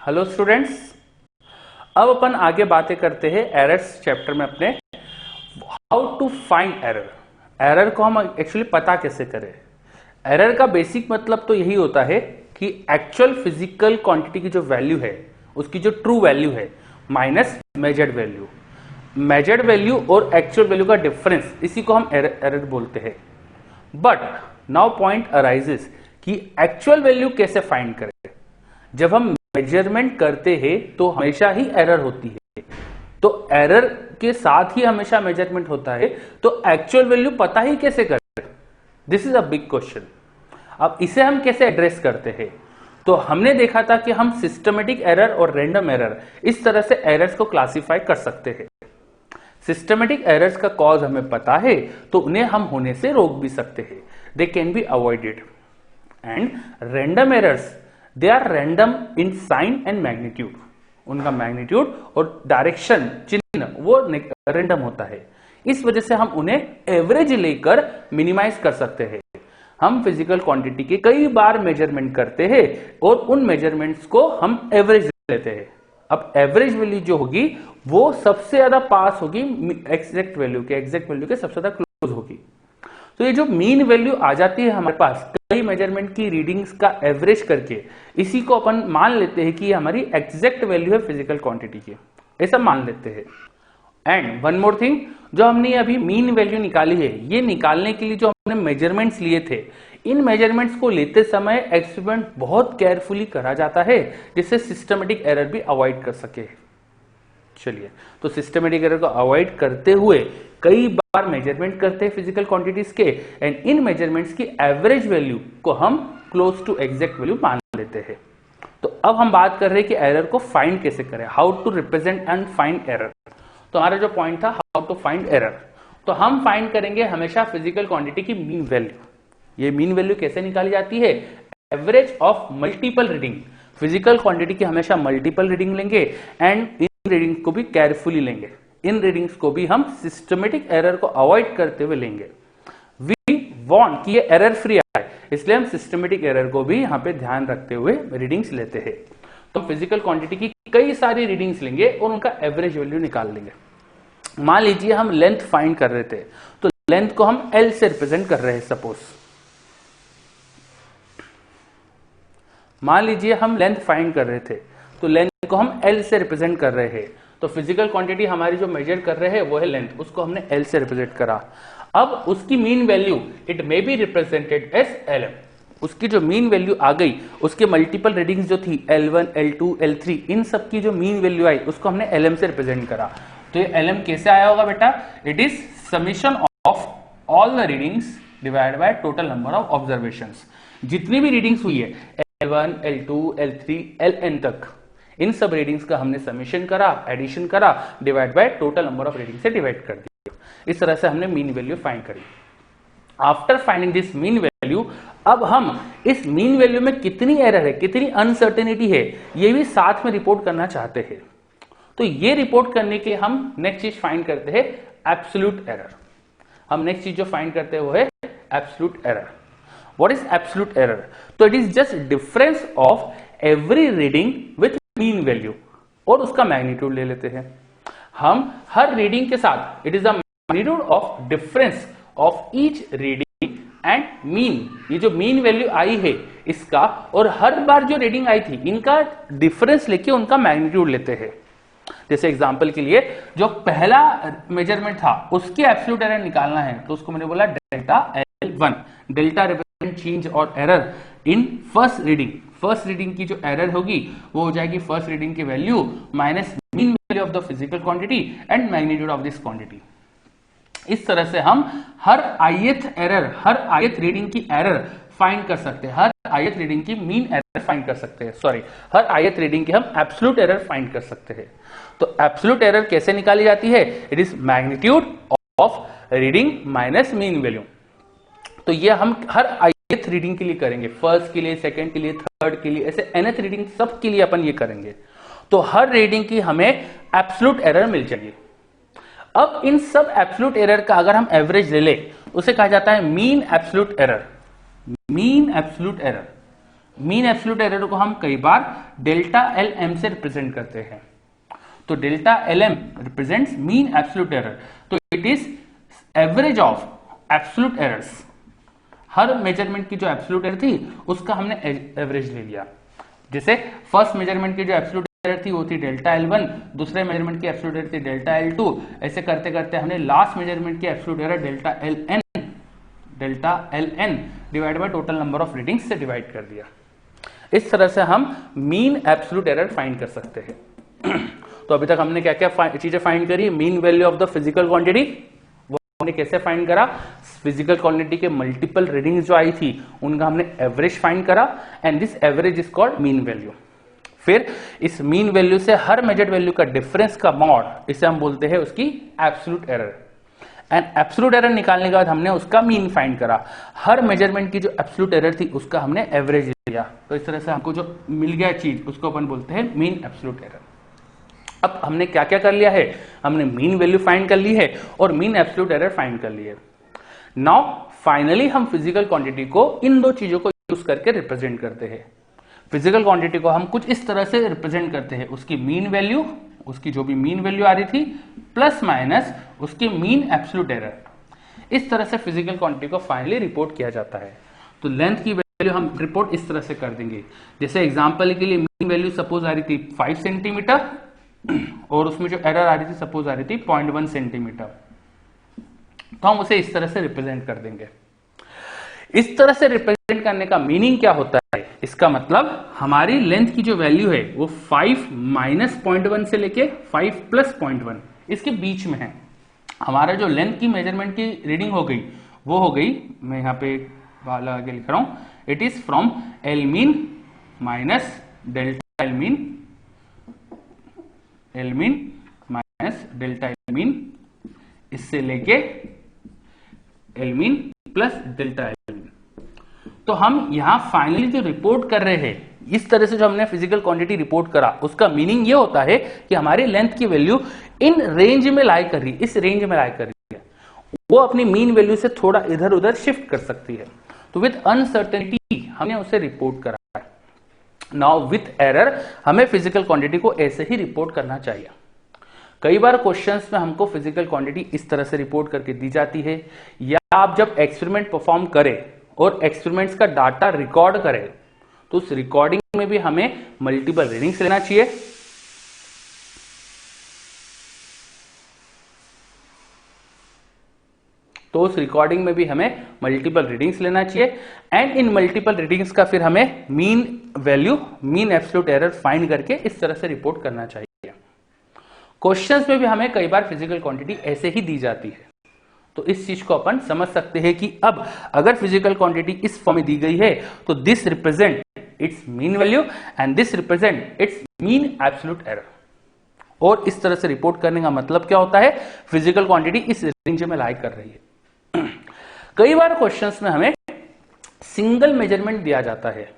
Hello students, अब अपन आगे बातें करते हैं एरर्स चैप्टर में अपने। How to find error. Error को हम एक्चुअली पता कैसे करें। एरर का बेसिक मतलब तो यही होता है कि एक्चुअल फिजिकल क्वांटिटी की जो वैल्यू है उसकी जो ट्रू वैल्यू है minus measured value. Measured value और एक्चुअल वैल्यू का डिफरेंस, इसी को हम एरर बोलते हैं। बट नाउ पॉइंट अराइजेस कि एक्चुअल वैल्यू कैसे फाइंड करें। जब हम मेजरमेंट करते हैं तो हमेशा ही एरर होती है, तो एरर के साथ ही हमेशा मेजरमेंट होता है, तो एक्चुअल वैल्यू पता ही कैसे करें। This is a big question. अब इसे हम कैसे एड्रेस करते हैं, तो हमने देखा था कि हम सिस्टमेटिक एरर और रैंडम एरर इस तरह से एरर्स को क्लासिफाई कर सकते हैं। सिस्टमेटिक एरर्स का कॉज हमें पता है तो उन्हें हम होने से रोक भी सकते हैं, they can be avoided. And random errors, they are random in sign and magnitude. उनका मैग्नीट्यूड और डायरेक्शन चिन्ह वो रैंडम होता है, इस वजह से हम उन्हें एवरेज लेकर मिनिमाइज कर सकते हैं। हम फिजिकल क्वांटिटी के कई बार मेजरमेंट करते हैं और उन मेजरमेंट्स को हम एवरेज लेते हैं। अब एवरेज वैल्यू जो होगी वो सबसे ज्यादा पास होगी एग्जैक्ट वैल्यू के सबसे ज्यादा क्लोज होगी। तो ये जो मीन वैल्यू आ जाती है हमारे पास कई मेजरमेंट की रीडिंग्स का एवरेज करके, इसी को अपन मान लेते हैं कि ये हमारी एग्जैक्ट वैल्यू है फिजिकल क्वांटिटी की, ऐसा मान लेते हैं। एंड वन मोर थिंग, जो हमने अभी मीन वैल्यू निकाली है, ये निकालने के लिए जो हमने मेजरमेंट्स लिए थे, इन मेजरमेंट्स को लेते समय एक्सपेरिमेंट बहुत केयरफुली करा जाता है जिससे सिस्टमेटिक एरर भी अवॉइड कर सके। चलिए, तो सिस्टमेटिक एरर को अवॉइड करते हुए कई बार मेजरमेंट करते हैं फिजिकल क्वांटिटीज के, एंड इन मेजरमेंट्स की एवरेज वैल्यू को हम क्लोज टू एग्जैक्ट वैल्यू मान लेते हैं। तो अब हम बात कर रहे हैं कि एरर को फाइंड कैसे करें, how to represent and find error. तो हमारा जो पॉइंट था हाउ टू फाइंड एरर, तो हम फाइंड करेंगे हमेशा फिजिकल क्वांटिटी की मीन वैल्यू। ये मीन वैल्यू कैसे निकाली जाती है, average of multiple reading. Physical quantity की हमेशा मल्टीपल रीडिंग लेंगे एंड इन रीडिंग को भी केयरफुली लेंगे। इन रीडिंग्स को भी हम सिस्टमेटिक एरर को अवॉइड करते हुए लेंगे। वी वांट कि ये एरर फ्री आए, इसलिए हम सिस्टमेटिक एरर को भी यहां पे ध्यान रखते हुए रीडिंग्स लेते हैं। तो फिजिकल क्वांटिटी की कई सारी रीडिंग्स लेंगे और उनका एवरेज वैल्यू निकाल लेंगे। मान लीजिए हम लेंथ फाइंड कर रहे थे, तो लेंथ को हम एल से रिप्रेजेंट कर रहे हैं। सपोज मान लीजिए हम लेंथ फाइंड कर रहे थे, तो लेंथ को हम एल से रिप्रेजेंट कर रहे हैं। तो फिजिकल क्वांटिटी हमारी जो मेजर कर रहे हैं वो है लेंथ, उसको हमने एल से रिप्रेजेंट करा। अब उसकी mean value it may be represented as LM. उसकी जो मीन वैल्यू आ गई, उसके मल्टीपल रीडिंग्स जो थी L1, L2, L3, इन सब की जो मीन वैल्यू आई उसको हमने LM से रिप्रेजेंट करा। तो ये LM कैसे आया होगा बेटा, it is summation of all the readings divide by total number of observations. जितनी भी रीडिंग्स हुई है L1, L2, L3, Ln तक, इन सब रीडिंग्स का हमने समीशन करा, एडिशन करा, divide by total number of reading से डिवाइड कर दिया। इस तरह से हमने मीन वैल्यू फाइंड करी। After finding this mean value, अब हम इस मीन वैल्यू में कितनी एरर है, कितनी अनसर्टेनिटी है, ये भी साथ में रिपोर्ट करना चाहते हैं। तो ये रिपोर्ट करने के हम नेक्स्ट चीज फाइंड करते हैं एब्सोल्यूट एरर। हम नेक्स्ट चीज जो फाइंड करते हैं वो है absolute error. What is absolute error? तो it is just difference of every reading with mean value, और उसका मैग्नीट्यूड ले लेते हैं हम हर रीडिंग के साथ। It is the magnitude of difference of each reading and mean. ये जो मीन वैल्यू आई है इसका और हर बार जो रीडिंग आई थी इनका डिफरेंस लेके उनका मैग्नीट्यूड लेते हैं। जैसे एग्जांपल के लिए जो पहला मेजरमेंट था उसकी एब्सोल्यूट एरर निकालना है, तो उसको मैंने बोला delta L1। Delta represent change और error in first reading. First reading की जो एरर होगी वो हो जाएगी फर्स्ट रीडिंग की value minus mean value of the physical quantity and magnitude of this quantity. इस तरह से हम हर ith एरर, हर ith रीडिंग की एरर फाइंड कर सकते हैं, हर ith रीडिंग की मीन एरर फाइंड कर सकते हैं, सॉरी हर ith रीडिंग की हम एब्सोल्यूट एरर फाइंड कर सकते हैं। तो एब्सोल्यूट एरर कैसे निकाली जाती है, it is magnitude of reading minus mean value. तो ये हम हर ith रीडिंग के लिए करेंगे, फर्स्ट के लिए, सेकंड के लिए, थर्ड के लिए, ऐसे nth रीडिंग सब के लिए अपन ये करेंगे। तो हर रीडिंग की हमें एब्सोल्यूट एरर मिल जाएगी। अब इन सब एब्सोल्यूट एरर का अगर हम एवरेज ले ले, उसे कहा जाता है mean absolute error. Mean absolute error, mean absolute error को हम कई बार डेल्टा एल एम से रिप्रेजेंट करते हैं। तो delta L M represents mean absolute error. तो it is average of absolute errors. हर मेजरमेंट की जो एब्सोल्यूट एरर थी उसका हमने एवरेज ले लिया। जैसे फर्स्ट मेजरमेंट की जो एब्सोल्यूट एरर थी वो थी डेल्टा L1, दूसरे मेजरमेंट की एब्सोल्यूट एरर थी डेल्टा L2। ऐसे करते करते हमने लास्ट मेजरमेंट की absolute error delta LN divide by total number of readings से डिवाइड कर दिया। इस तरह से हम मीन एब्सोल्यूट एरर फाइंड कर सकते हैं। तो अभी तक हमने क्या क्या चीजें फाइंड करी। Mean value of the physical quantity, वो हमने कैसे फाइंड करा। फिजिकल क्वांटिटी के मल्टीपल रीडिंग्स जो आई थी उनका हमने एवरेज फाइंड करा and this average is called mean value. फिर इस मीन वैल्यू से हर मेजर्ड वैल्यू का डिफरेंस का मॉड, इसे हम बोलते हैं उसकी absolute error. And absolute error निकालने के बाद हमने उसका मीन फाइंड करा। हर मेजरमेंट की जो एब्सोल्यूट एरर थी उसका हमने एवरेज लिया। तो इस तरह से हमको जो मिल गया चीज उसको अपन बोलते हैं मीन एब्सोल्यूट एरर। अब हमने क्या क्या कर लिया है, हमने मीन वैल्यू फाइंड कर ली है और मीन एब्सोल्यूट एरर फाइंड कर ली है। नाउ फाइनली हम फिजिकल क्वांटिटी को इन दो चीजों को यूज करके रिप्रेजेंट करते हैं। फिजिकल क्वांटिटी को हम कुछ इस तरह से रिप्रेजेंट करते हैं, उसकी मीन वैल्यू, उसकी जो भी मीन वैल्यू आ रही थी प्लस माइनस उसकी मीन एब्सोल्यूट एरर। इस तरह से फिजिकल क्वांटिटी को फाइनली रिपोर्ट किया जाता है। तो लेंथ की वैल्यू हम रिपोर्ट इस तरह से कर देंगे। जैसे एग्जांपल के लिए मीन वैल्यू सपोज आ रही थी 5 सेंटीमीटर और उसमें जो एरर आ रही थी सपोज आ रही थी 0.1 सेंटीमीटर। तो हम उसे इस तरह से रिप्रेजेंट कर देंगे। इस तरह से रिप्रेजेंट करने का मीनिंग क्या होता है, इसका मतलब हमारी लेंथ की जो वैल्यू है वो 5 माइनस 0.1 से लेके 5 प्लस 0.1 इसके बीच में है। हमारा जो लेंथ की मेजरमेंट की रीडिंग हो गई वो हो गई, मैं यहां पे वाला आगे लिख रहा हूं, it is from L mean minus delta L mean minus delta L mean, इससे लेके L mean plus delta L mean. तो हम यहां फाइनली जो रिपोर्ट कर रहे हैं, इस तरह से जो हमने फिजिकल क्वांटिटी रिपोर्ट करा उसका मीनिंग ये होता है कि हमारी लेंथ की वैल्यू इन रेंज में लाई कर रही है, इस रेंज में लाई कर रही है। वो अपनी मीन वैल्यू से थोड़ा इधर उधर शिफ्ट कर सकती है। तो विथ अनसर्टेनिटी हमने उसे रिपोर्ट करा है। नाउ विथ एरर हमें फिजिकल क्वांटिटी को ऐसे ही रिपोर्ट करना चाहिए। कई बार क्वेश्चंस में हमको फिजिकल क्वांटिटी इस तरह से रिपोर्ट करके दी जाती है, या आप जब एक्सपेरिमेंट परफॉर्म करें और एक्सपेरिमेंट्स का डाटा रिकॉर्ड करें तो उस रिकॉर्डिंग में भी हमें मल्टीपल रीडिंग्स लेना चाहिए। तो उस रिकॉर्डिंग में भी हमें मल्टीपल रीडिंग्स लेना चाहिए एंड इन मल्टीपल रीडिंग्स का फिर हमें mean value, mean absolute error find करके इस तरह से रिपोर्ट करना चाहिए। क्वेश्चंस में भी हमें कई बार फिजिकल क्वांटिटी ऐसे ही दी जाती है। तो इस चीज को अपन समझ सकते हैं कि अब अगर फिजिकल क्वांटिटी इस फॉर्म में दी गई है तो this represent it's mean value and this represent it's mean absolute error. और इस तरह से रिपोर्ट करने का मतलब क्या होता है, फिजिकल क्वांटिटी इस रेंज में लाई कर रही है। कई बार क्वेश्चंस में हमें सिंगल मेजरमेंट दिया जाता है,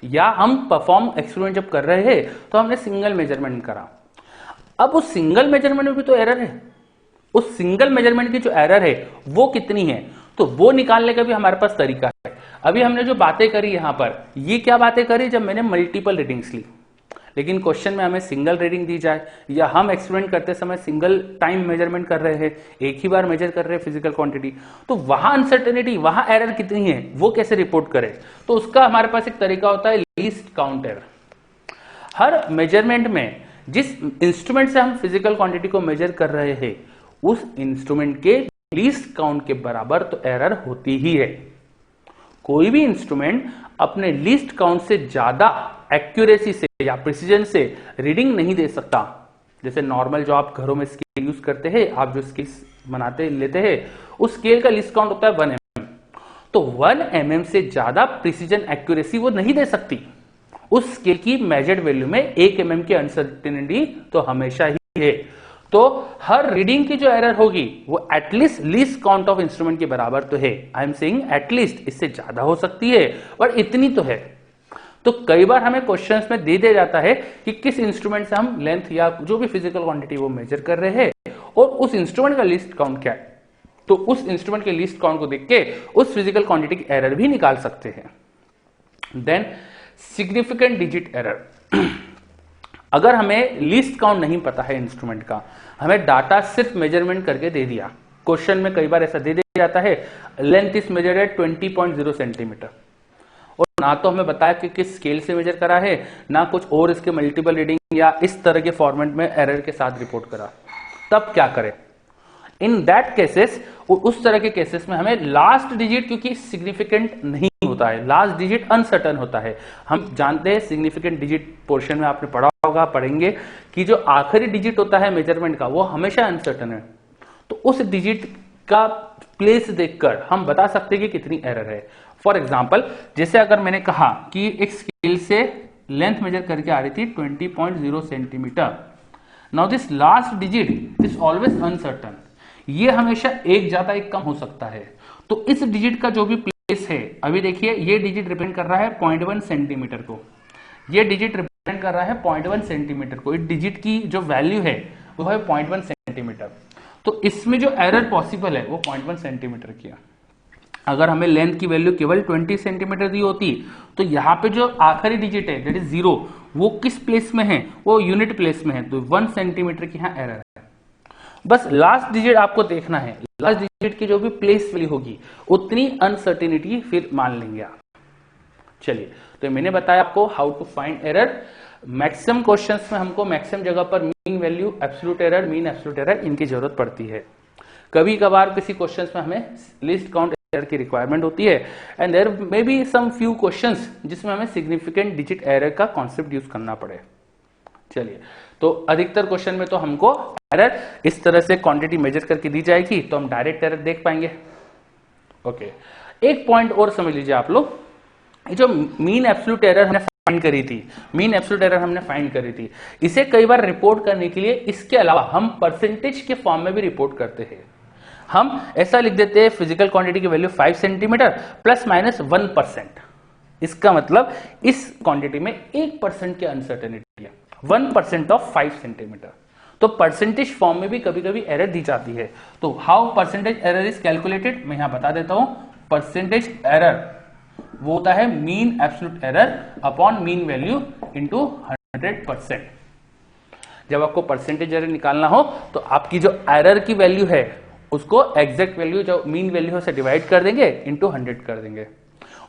या हम परफॉर्म एक्सपेरिमेंट जब कर रहे हैं तो हमने सिंगल मेजरमेंट करा। अब उस सिंगल मेजरमेंट में भी तो एरर है। उस सिंगल मेजरमेंट की जो एरर है वो कितनी है, तो वो निकालने का भी हमारे पास तरीका है। अभी हमने जो बातें करी यहां पर, ये क्या बातें करी जब मैंने मल्टीपल रीडिंग्स ली, लेकिन क्वेश्चन में हमें सिंगल रीडिंग दी जाए, या हम एक्सपेरिमेंट करते समय सिंगल टाइम मेजरमेंट कर रहे हैं, एक ही बार मेजर कर रहे हैं फिजिकल क्वांटिटी, तो वहां अनसर्टेनिटी, वहां एरर कितनी है वो कैसे रिपोर्ट करें। तो उसका हमारे पास एक तरीका होता है लीस्ट काउंट एरर। हर मेजरमेंट में जिस इंस्ट्रूमेंट से हम फिजिकल क्वांटिटी को मेजर कर रहे हैं उस इंस्ट्रूमेंट के लीस्ट काउंट के बराबर तो एरर होती ही है। कोई भी इंस्ट्रूमेंट अपने लीस्ट काउंट से ज्यादा एक्यूरेसी से या प्रिसीजन से रीडिंग नहीं दे सकता। जैसे नॉर्मल जो आप घरों में स्केल यूज करते हैं, आप जो स्केल बनाते लेते हैं, उस स्केल का लीस्ट काउंट होता है 1 mm। तो 1 mm से ज्यादा प्रिसीजन एक्यूरेसी वो नहीं दे सकती। उस स्केल की मेजर्ड वैल्यू में 1 mm की अनसर्टेनिटी तो हमेशा ही है। तो हर रीडिंग की जो एरर होगी वो at least least count of instrument के बराबर तो है। आई एम सेइंग एटलीस्ट, इससे ज्यादा हो सकती है पर इतनी तो है। तो कई बार हमें क्वेश्चंस में दे दिया जाता है कि किस इंस्ट्रूमेंट से हम लेंथ या जो भी फिजिकल क्वांटिटी वो मेजर कर रहे हैं और उस इंस्ट्रूमेंट का लीस्ट काउंट क्या है। तो उस इंस्ट्रूमेंट के लीस्ट काउंट को देख के उस फिजिकल क्वांटिटी की एरर भी निकाल सकते हैं। Then significant digit error. अगर हमें लीस्ट काउंट नहीं पता है इंस्ट्रूमेंट का, हमें डाटा सिर्फ मेजरमेंट करके दे दिया, क्वेश्चन में कई बार ऐसा दे दिया जाता है length is measured eight 20.0 centimetre, और ना तो हमें बताया कि किस स्केल से मेजर करा है, ना कुछ और इसके मल्टीपल रीडिंग या इस तरह के फॉर्मेट में एरर के साथ रिपोर्ट करा, तब क्या करें? इन दैट केसेस, उस तरह के केसेस में हमें लास्ट डिजिट, क्योंकि सिग्निफिकेंट नहीं होता है, लास्ट डिजिट अनसर्टन होता है। हम जानते हैं सिग्निफिकेंट डिजिट पोर्शन में आपने पढ़ा होगा, पढ़ेंगे कि जो आखिरी डिजिट होता है मेजरमेंट का वो हमेशा अनसर्टन है। तो उस डिजिट का प्लेस देखकर हम बता सकते हैं कि कितनी एरर है। फॉर एग्जाम्पल, जैसे अगर मैंने कहा कि एक स्केल से लेंथ मेजर करके आ रही थी 20.0 centimetre, now this last digit is always uncertain, ये हमेशा एक ज्यादा एक कम हो सकता है। तो इस डिजिट का जो भी प्लेस है, अभी देखिए ये डिजिट रिप्रेजेंट कर रहा है 0.1 सेंटीमीटर को, ये डिजिट रिप्रेजेंट कर रहा है 0.1 सेंटीमीटर को, इस डिजिट की जो वैल्यू है वो है 0.1 सेंटीमीटर। तो इसमें जो एरर पॉसिबल है वो 0.1 सेंटीमीटर की है। अगर हमें लेंथ की वैल्यू केवल 20 सेंटीमीटर दी होती तो यहाँ पे जो आखिरी डिजिट है दैट इज 0, वो किस प्लेस में है? वो यूनिट प्लेस में है, तो 1 सेंटीमीटर की यहाँ एरर है। बस लास्ट डिजिट आपको देखना है, लास्ट डिजिट की जो भी प्लेस वैल्यू होगी उतनी अनसर्टेनिटी फिर मान लेंगे आप। चलिए, तो मैंने बताया आपको how to find error. Maximum questions में हमको मैक्सिमम जगह पर mean value, absolute error, mean absolute error इनकी जरूरत पड़ती है। कभी कभार किसी क्वेश्चंस में हमें लीस्ट काउंट एरर की रिक्वायरमेंट होती है, and there may be some few questions जिसमें हमें सिग्निफिकेंट डिजिट एरर का कॉन्सेप्ट यूज करना पड़े। चलिए, तो अधिकतर क्वेश्चन में तो हमको एरर इस तरह से क्वांटिटी मेजर करके दी जाएगी तो हम डायरेक्ट एरर देख पाएंगे। ओके, एक पॉइंट और समझ लीजिए आप लोग, जो मीन एब्सोल्यूट एरर हमने फाइंड करी थी, मीन एब्सोल्यूट एरर हमने फाइंड करी थी, इसे कई बार रिपोर्ट करने के लिए इसके अलावा हम परसेंटेज के फॉर्म में भी रिपोर्ट करते हैं। हम ऐसा लिख देते हैं फिजिकल क्वांटिटी की वैल्यू 5 सेंटीमीटर प्लस माइनस 1%। इसका मतलब इस क्वांटिटी में 1% की अनसर्टेनिटी है, 1% ऑफ 5 सेंटीमीटर। तो परसेंटेज फॉर्म में भी कभी कभी एरर दी जाती है। तो how percentage error is calculated, मैं यहां बता देता हूं। परसेंटेज एरर वो होता है mean absolute error upon mean value into 100%। जब आपको परसेंटेज एरर निकालना हो तो आपकी जो एरर की वैल्यू है उसको एग्जैक्ट वैल्यू जो मीन वैल्यू से डिवाइड कर देंगे, इनटू 100 कर देंगे।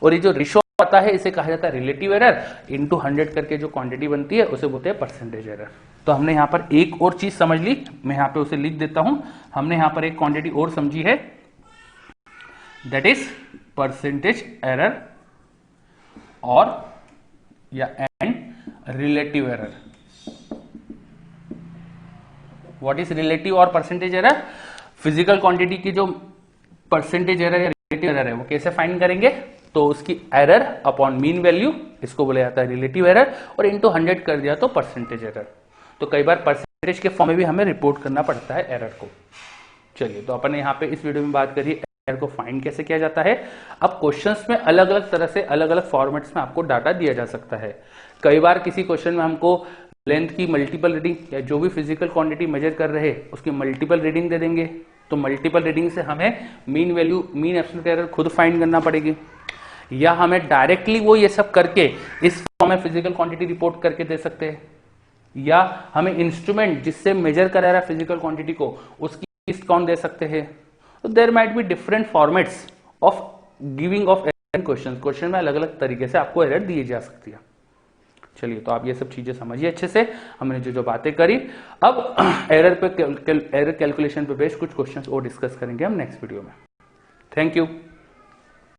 और ये जो रेशो आता है इसे कहा जाता है रिलेटिव एरर, इनटू 100 करके जो क्वांटिटी बनती है उसे बोलते हैं परसेंटेज एरर। तो हमने यहां पर एक और चीज समझ ली, मैं यहां पे उसे लिख देता हूं। हमने यहां पर एक क्वांटिटी और समझी है, दैट इज परसेंटेज एरर और या and relative error. What is relative और परसेंटेज एरर? फिजिकल क्वांटिटी की जो परसेंटेज एरर या रिलेटिव एरर है वो कैसे फाइंड करेंगे? तो उसकी एरर अपॉन मीन वैल्यू, इसको बोला जाता है रिलेटिव एरर, और इनटू 100 कर दिया तो परसेंटेज एरर। तो कई बार परसेंटेज के फॉर्म में भी हमें रिपोर्ट करना पड़ता है एरर को। चलिए, तो अपन ने यहाँ पे इस वीडियो में बात करी एरर को फाइंड कैसे किया जाता है। अब क्वेश्चंस में अलग अलग तरह से अलग अलग फॉर्मेट्स में आपको डाटा दिया जा सकता है। कई बार किसी क्वेश्चन में हमको लेंथ की मल्टीपल रीडिंग या जो भी फिजिकल क्वांटिटी मेजर कर रहे हैं उसकी मल्टीपल रीडिंग दे देंगे, तो मल्टीपल रीडिंग से हमें mean value, mean absolute error खुद फाइंड करना पड़ेगी, या हमें डायरेक्टली वो ये सब करके इस फॉर्म में फिजिकल क्वांटिटी रिपोर्ट करके दे सकते हैं, या हमें इंस्ट्रूमेंट जिससे मेजर करा रहा है फिजिकल क्वांटिटी को उसकी लिस्ट काउंट दे सकते हैं। तो there might be different formats of giving of error question. Question में अलग अलग तरीके से आपको एरर दी जा सकती है। चलिए, तो आप ये सब चीजें समझिए अच्छे से, हमने जो जो बातें करी। अब एरर पे एरर कैलकुलेशन पे बेस्ड कुछ क्वेश्चंस और डिस्कस करेंगे हम नेक्स्ट वीडियो में। Thank you.